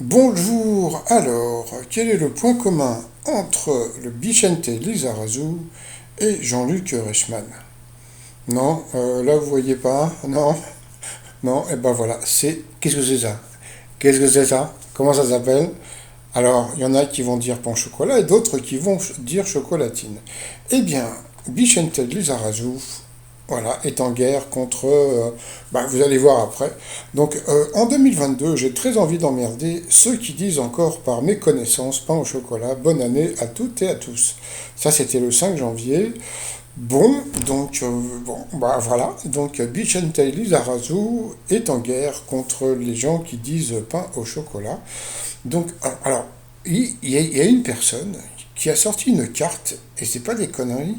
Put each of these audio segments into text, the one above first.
Bonjour, alors, quel est le point commun entre le Vicente Lizarazu et Jean-Luc Reichmann? Non, là vous voyez pas? Non, non, et ben voilà, c'est... Qu'est-ce que c'est ça? Qu'est-ce que c'est ça? Comment ça s'appelle? Alors, il y en a qui vont dire pain au chocolat et d'autres qui vont dire chocolatine. Eh bien, Vicente Lizarazu, voilà, est en guerre contre... vous allez voir après. Donc, en 2022, j'ai très envie d'emmerder ceux qui disent encore par méconnaissance pain au chocolat, bonne année à toutes et à tous. Ça, c'était le 5 janvier. Bon, donc, voilà. Donc, Vicente Lizarazu est en guerre contre les gens qui disent pain au chocolat. Donc, alors, il y a une personne qui a sorti une carte, et c'est pas des conneries,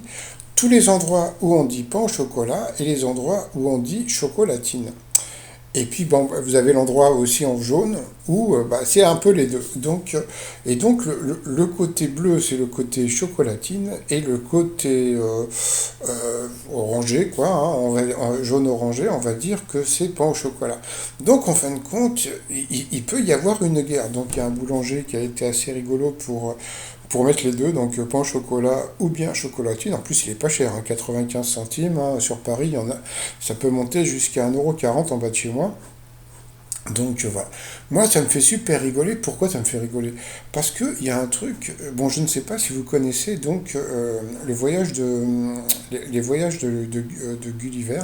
tous les endroits où on dit pain au chocolat et les endroits où on dit chocolatine. Et puis bon, vous avez l'endroit aussi en jaune où c'est un peu les deux. Donc le côté bleu c'est le côté chocolatine et le côté orangé quoi, hein, jaune orangé, on va dire que c'est pain au chocolat. Donc en fin de compte, il peut y avoir une guerre. Donc il y a un boulanger qui a été assez rigolo pour mettre les deux, donc pain au chocolat ou bien chocolatine. En plus, il est pas cher, hein, 95 centimes. Hein, sur Paris, ça peut monter jusqu'à 1,40 € en bas de chez moi. Donc voilà. Moi, ça me fait super rigoler. Pourquoi ça me fait rigoler? Parce qu'il y a un truc, bon, je ne sais pas si vous connaissez donc les voyages de Gulliver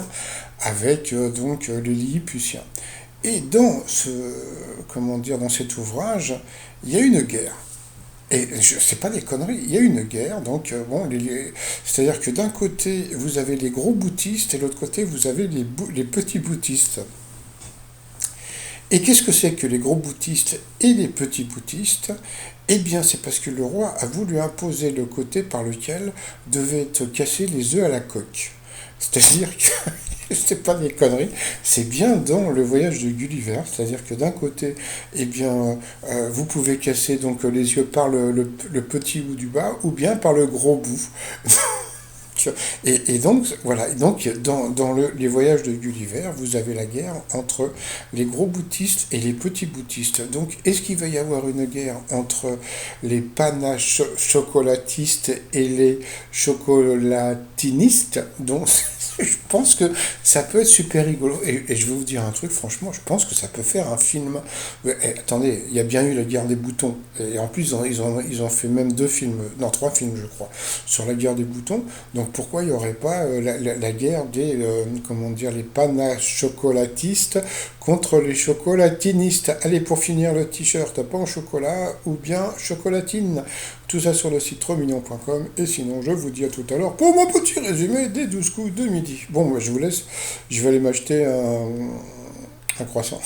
avec les Lilliputiens. Et dans comment dire, dans cet ouvrage, il y a une guerre. Et c'est pas des conneries, il y a une guerre, donc c'est-à-dire que d'un côté vous avez les gros boutistes et de l'autre côté vous avez les petits boutistes. Et qu'est-ce que c'est que les gros boutistes et les petits boutistes? Eh bien c'est parce que le roi a voulu imposer le côté par lequel devaient être cassés les œufs à la coque. C'est-à-dire que c'est pas des conneries, c'est bien dans le voyage de Gulliver, c'est-à-dire que d'un côté, vous pouvez casser donc les yeux par le petit bout du bas ou bien par le gros bout. Et donc, voilà, donc les voyages de Gulliver, vous avez la guerre entre les gros boutistes et les petits boutistes. Donc, est-ce qu'il va y avoir une guerre entre les panaches chocolatistes et les chocolatinistes? Donc, je pense que ça peut être super rigolo. Et je vais vous dire un truc, franchement, je pense que ça peut faire un film. Attendez, il y a bien eu la guerre des boutons. Et en plus, ils ont fait même deux films, non, trois films, je crois, sur la guerre des boutons. Donc pourquoi il n'y aurait pas la guerre des, comment dire, les panaches chocolatistes contre les chocolatinistes? Allez, pour finir le t-shirt, pain au chocolat ou bien chocolatine. Tout ça sur le site tromignon.com. Et sinon, je vous dis à tout à l'heure pour mon petit résumé des 12 coups de midi. Bon, moi, je vous laisse. Je vais aller m'acheter un croissant.